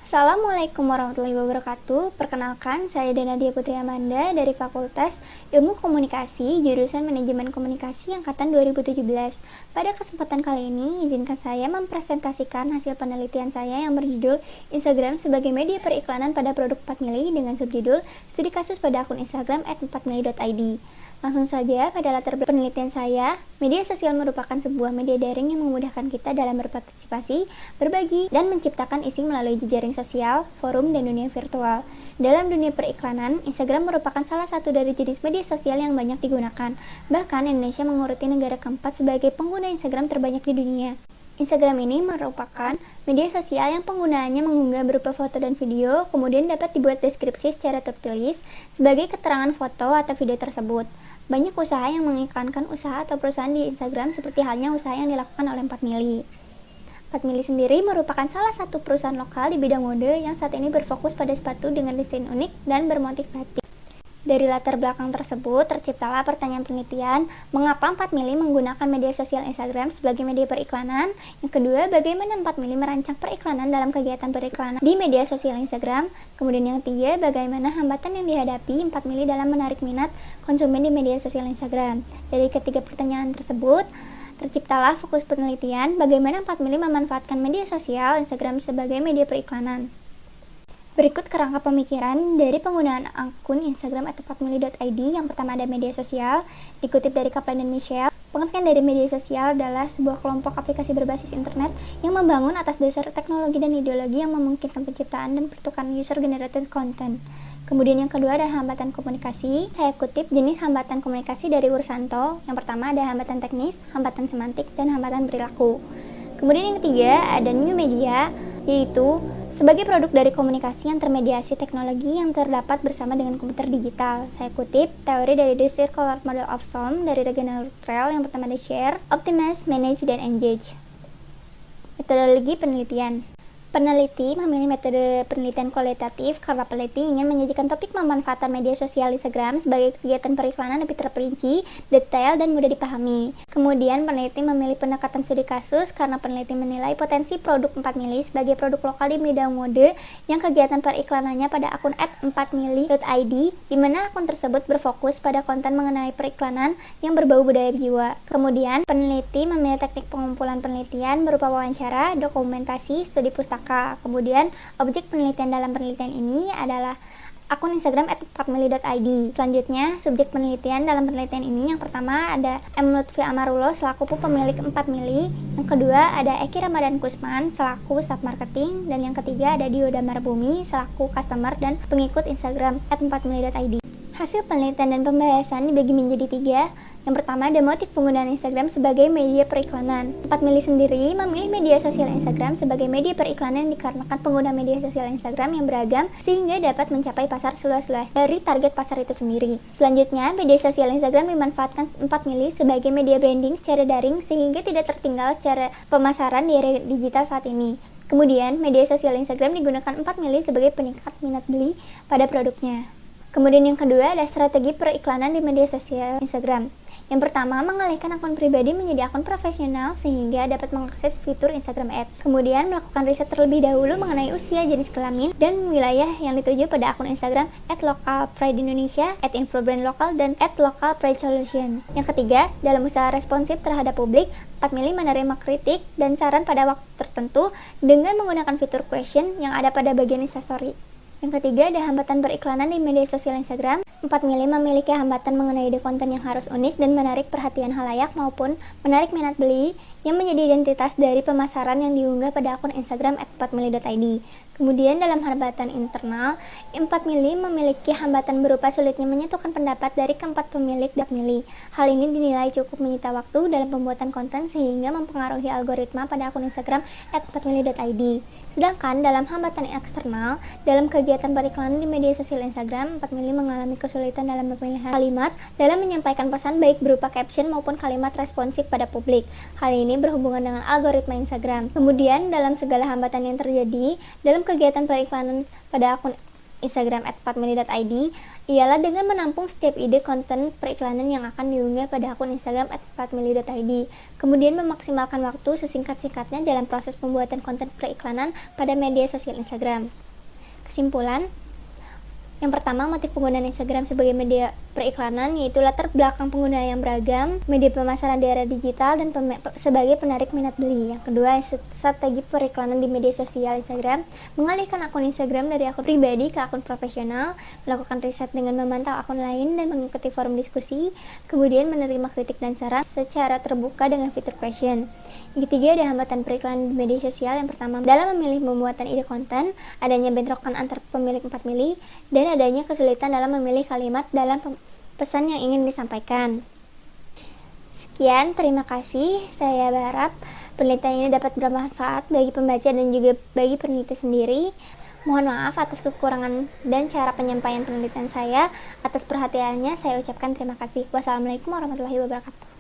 Assalamualaikum warahmatullahi wabarakatuh. Perkenalkan, saya Nadia Putri Amanda dari Fakultas Ilmu Komunikasi, jurusan Manajemen Komunikasi angkatan 2017. Pada kesempatan kali ini, izinkan saya mempresentasikan hasil penelitian saya yang berjudul Instagram sebagai media periklanan pada produk 4mili dengan subjudul Studi Kasus pada akun Instagram @4mili.id. Langsung saja pada latar penelitian saya, media sosial merupakan sebuah media daring yang memudahkan kita dalam berpartisipasi, berbagi, dan menciptakan isi melalui jejaring sosial, forum, dan dunia virtual. Dalam dunia periklanan, Instagram merupakan salah satu dari jenis media sosial yang banyak digunakan. Bahkan Indonesia menguruti negara keempat sebagai pengguna Instagram terbanyak di dunia. Instagram ini merupakan media sosial yang penggunaannya mengunggah berupa foto dan video, kemudian dapat dibuat deskripsi secara tertulis sebagai keterangan foto atau video tersebut. Banyak usaha yang mengiklankan usaha atau perusahaan di Instagram seperti halnya usaha yang dilakukan oleh 4mili. 4mili sendiri merupakan salah satu perusahaan lokal di bidang mode yang saat ini berfokus pada sepatu dengan desain unik dan bermotif batik. Dari latar belakang tersebut, terciptalah pertanyaan penelitian, mengapa 4mili menggunakan media sosial Instagram sebagai media periklanan? Yang kedua, bagaimana 4mili merancang periklanan dalam kegiatan periklanan di media sosial Instagram? Kemudian yang ketiga, bagaimana hambatan yang dihadapi 4mili dalam menarik minat konsumen di media sosial Instagram? Dari ketiga pertanyaan tersebut, terciptalah fokus penelitian, bagaimana 4mili memanfaatkan media sosial Instagram sebagai media periklanan. Berikut kerangka pemikiran dari penggunaan akun Instagram @4mili.id. Yang pertama ada media sosial, dikutip dari Kaplan dan Michelle. Pengertian dari media sosial adalah sebuah kelompok aplikasi berbasis internet yang membangun atas dasar teknologi dan ideologi yang memungkinkan penciptaan dan pertukaran user-generated content. Kemudian yang kedua ada hambatan komunikasi. Saya kutip jenis hambatan komunikasi dari Ursanto. Yang pertama ada hambatan teknis, hambatan semantik, dan hambatan perilaku. Kemudian yang ketiga ada new media, yaitu sebagai produk dari komunikasi yang termediasi teknologi yang terdapat bersama dengan komputer digital. Saya kutip teori dari The Circular Model of Some dari Reginald Trell. Yang pertama ada share, optimize, manage, dan engage. Metodologi penelitian. Peneliti memilih metode penelitian kualitatif karena peneliti ingin menyajikan topik pemanfaatan media sosial Instagram sebagai kegiatan periklanan lebih terperinci, detail, dan mudah dipahami. Kemudian peneliti memilih pendekatan studi kasus karena peneliti menilai potensi produk 4mili sebagai produk lokal di bidang mode yang kegiatan periklanannya pada akun @4mili.id, di mana akun tersebut berfokus pada konten mengenai periklanan yang berbau budaya jiwa. Kemudian peneliti memilih teknik pengumpulan penelitian berupa wawancara, dokumentasi, studi pustaka. Kemudian objek penelitian dalam penelitian ini adalah akun Instagram @4mili.id. Selanjutnya, subjek penelitian dalam penelitian ini yang pertama ada M. Lutfi Amarullah selaku pemilik 4mili, yang kedua ada Eki Ramadan Kusman selaku staff marketing, dan yang ketiga ada Dio Damarbumi selaku customer dan pengikut Instagram @4mili.id. Hasil penelitian dan pembahasan dibagi menjadi 3. Yang pertama ada motif penggunaan Instagram sebagai media periklanan. 4mili sendiri memilih media sosial Instagram sebagai media periklanan dikarenakan pengguna media sosial Instagram yang beragam sehingga dapat mencapai pasar seluas-luas dari target pasar itu sendiri. Selanjutnya, media sosial Instagram dimanfaatkan 4mili sebagai media branding secara daring sehingga tidak tertinggal secara pemasaran di era digital saat ini. Kemudian, media sosial Instagram digunakan 4mili sebagai peningkat minat beli pada produknya. Kemudian yang kedua ada strategi periklanan di media sosial Instagram. Yang pertama, mengalihkan akun pribadi menjadi akun profesional sehingga dapat mengakses fitur Instagram Ads. Kemudian, melakukan riset terlebih dahulu mengenai usia, jenis kelamin, dan wilayah yang dituju pada akun Instagram @localpride_Indonesia, @infobrandlokal, dan @localpridesolution. Yang ketiga, dalam usaha responsif terhadap publik, 4mili menerima kritik dan saran pada waktu tertentu dengan menggunakan fitur question yang ada pada bagian Instastory. Yang ketiga ada hambatan periklanan di media sosial Instagram. 4mili memiliki hambatan mengenai ide konten yang harus unik dan menarik perhatian halayak maupun menarik minat beli yang menjadi identitas dari pemasaran yang diunggah pada akun Instagram @4mili.id. Kemudian dalam hambatan internal, 4 mili memiliki hambatan berupa sulitnya menyatukan pendapat dari keempat pemilik 4 mili. Hal ini dinilai cukup menyita waktu dalam pembuatan konten sehingga mempengaruhi algoritma pada akun Instagram @4mili.id. Sedangkan dalam hambatan eksternal, dalam kegiatan periklanan di media sosial Instagram, 4 mili mengalami kesulitan dalam pemilihan kalimat dalam menyampaikan pesan baik berupa caption maupun kalimat responsif pada publik. Hal ini berhubungan dengan algoritma Instagram. Kemudian dalam segala hambatan yang terjadi dalam kegiatan periklanan pada akun Instagram @4mili.id ialah dengan menampung setiap ide konten periklanan yang akan diunggah pada akun Instagram @4mili.id. Kemudian memaksimalkan waktu sesingkat-singkatnya dalam proses pembuatan konten periklanan pada media sosial Instagram. Kesimpulan, yang pertama, motif penggunaan Instagram sebagai media periklanan yaitu latar belakang pengguna yang beragam, media pemasaran di era digital, dan sebagai penarik minat beli. Yang kedua, strategi periklanan di media sosial Instagram, mengalihkan akun Instagram dari akun pribadi ke akun profesional, melakukan riset dengan memantau akun lain dan mengikuti forum diskusi, kemudian menerima kritik dan saran secara terbuka dengan fitur question. Yang ketiga, ada hambatan periklanan di media sosial. Yang pertama, dalam memilih pembuatan ide konten, adanya bentrokan antar pemilik 4 mili, dan adanya kesulitan dalam memilih kalimat dalam pesan yang ingin disampaikan. Sekian, terima kasih. Saya berharap penelitian ini dapat bermanfaat bagi pembaca dan juga bagi peneliti sendiri. Mohon maaf atas kekurangan dan cara penyampaian penelitian saya. Atas perhatiannya, saya ucapkan terima kasih. Wassalamualaikum warahmatullahi wabarakatuh.